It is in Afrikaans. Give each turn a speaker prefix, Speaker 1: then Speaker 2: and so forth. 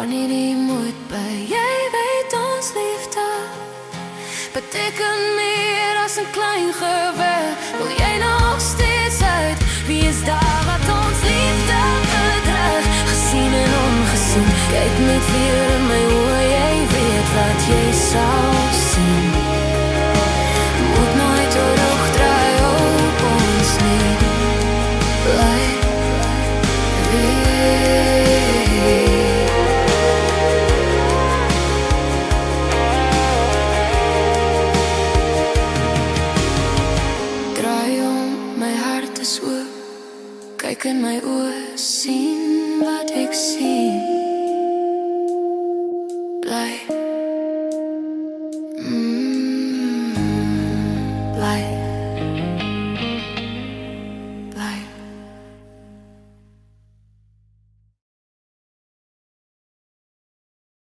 Speaker 1: nie die moed by. Jy weet ons liefde beteken meer as 'n klein gewig. Wil jy nog steeds uit? Wie is daar wat ons liefde bedreig? Gesien en ongesien, kyk met weer in my oë. Jy weet wat jy sal sien. Moet nooit terugdraai op ons nie. Bly kyk in my oë, sien wat ek sien. Bly